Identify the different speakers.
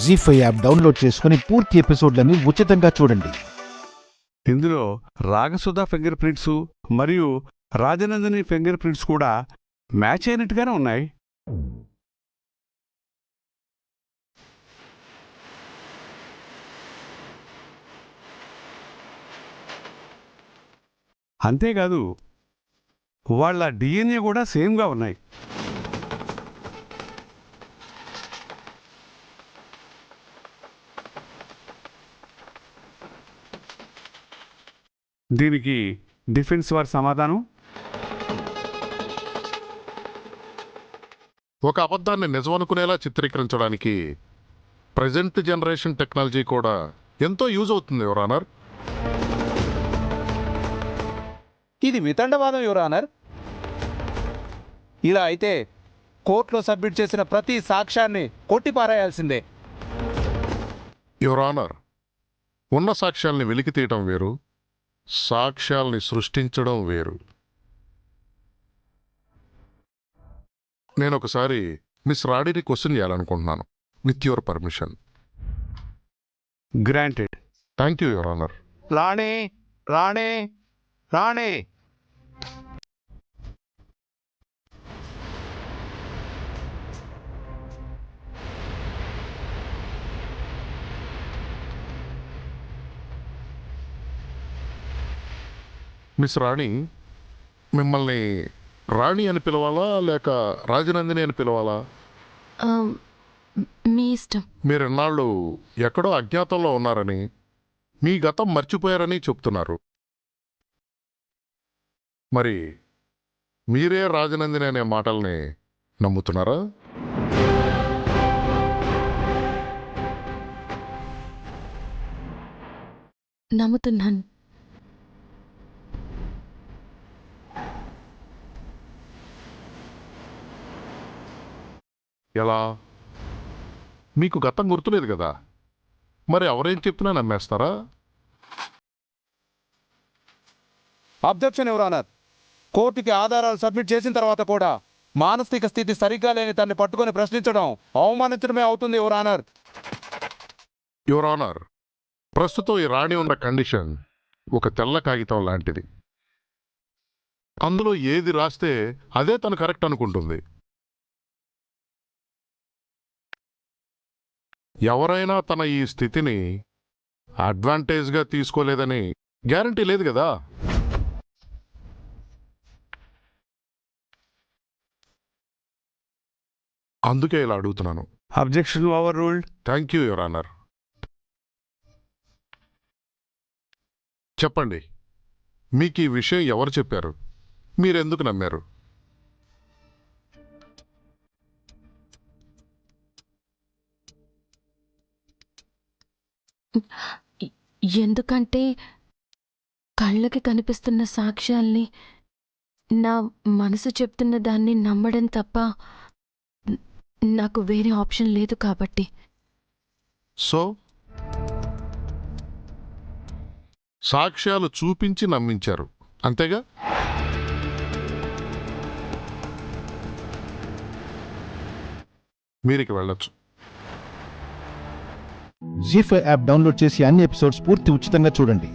Speaker 1: జీ5 app download చేసుకుని పూర్తి ఎపిసోడ్లని ఉచితంగా చూడండి.
Speaker 2: ఇందులో రాగసుధ ఫింగర్ ప్రింట్స్ మరియు రాజనందిని ఫింగర్ ప్రింట్స్ కూడా మ్యాచ్ అయినట్టుగానే ఉన్నాయి. అంతేకాదు వాళ్ళ డిఎన్ఏ కూడా సేమ్గా ఉన్నాయి. దీనికి డిఫెన్స్ వారి సమాధానం,
Speaker 3: ఒక అబద్ధాన్ని నిజమనుకునేలా చిత్రీకరించడానికి ప్రజెంట్ జనరేషన్ టెక్నాలజీ కూడా ఎంతో యూజ్ అవుతుంది యువర్ ఆనర్.
Speaker 4: ఇది వితండవాదం యువర్ ఆనర్. ఇలా అయితే కోర్టులో సబ్మిట్ చేసిన ప్రతి సాక్ష్యాన్ని కొట్టిపారేయాల్సిందే.
Speaker 3: యువర్ ఆనర్, ఉన్న సాక్ష్యాల్ని వెలికి తీయటం వేరు, సాక్ష్యాల్ని సృష్టించడం వేరు. నేను ఒకసారి మిస్ రాణిని క్వశ్చన్ చేయాలనుకుంటున్నాను, with your permission.
Speaker 2: Granted.
Speaker 3: Thank you your honour.
Speaker 4: Rani Rani Rani
Speaker 3: Miss Rani, మిమ్మల్ని రాణి అని పిలవాలా లేక రాజనందిని అని పిలవాలా?
Speaker 5: మీ ఇష్టం.
Speaker 3: మీరు ఇన్నాళ్ళు ఎక్కడో అజ్ఞాతంలో ఉన్నారని, మీ గతం మర్చిపోయారని చెప్తున్నారు. మరి మీరే రాజనందిని అనే మాటల్ని నమ్ముతున్నారా?
Speaker 5: నమ్ముతున్నాను.
Speaker 3: ఎలా? మీకు గతం గుర్తులేదు కదా, మరి ఎవరేం చెప్పినా నమ్మేస్తారా?
Speaker 4: Objection your honour. కోర్టుకి ఆధారాలు సబ్మిట్ చేసిన తర్వాత కూడా మానసిక స్థితి సరిగ్గా లేని తన్ని పట్టుకొని ప్రశ్నించడం అవమానించడమే అవుతుంది యువర్ ఆనర్.
Speaker 3: యువర్ ఆనర్, ప్రస్తుతం ఈ రాణి ఉన్న కండిషన్ ఒక తెల్ల కాగితం లాంటిది. అందులో ఏది రాస్తే అదే తను కరెక్ట్ అనుకుంటుంది. ఎవరైనా తన ఈ స్థితిని అడ్వాంటేజ్గా తీసుకోలేదని గ్యారంటీ లేదు కదా. అందుకే ఇలా అడుగుతున్నాను.
Speaker 2: Objection over ruled.
Speaker 3: Thank you your honour. చెప్పండి, మీకు ఈ విషయం ఎవరు చెప్పారు? మీరెందుకు నమ్మారు?
Speaker 5: ఎందుకంటే కళ్ళకి కనిపిస్తున్న సాక్ష్యాల్ని నా మనసు చెప్తున్న దాన్ని నమ్మడం తప్ప నాకు వేరే ఆప్షన్ లేదు కాబట్టి.
Speaker 3: సో సాక్ష్యాలు చూపించి నమ్మించారు, అంతేగా? మీరికి వెళ్ళొచ్చు.
Speaker 1: జీ5 యాప్ డౌన్లోడ్ చేసి అన్ని ఎపిసోడ్స్ పూర్తి ఉచితంగా చూడండి.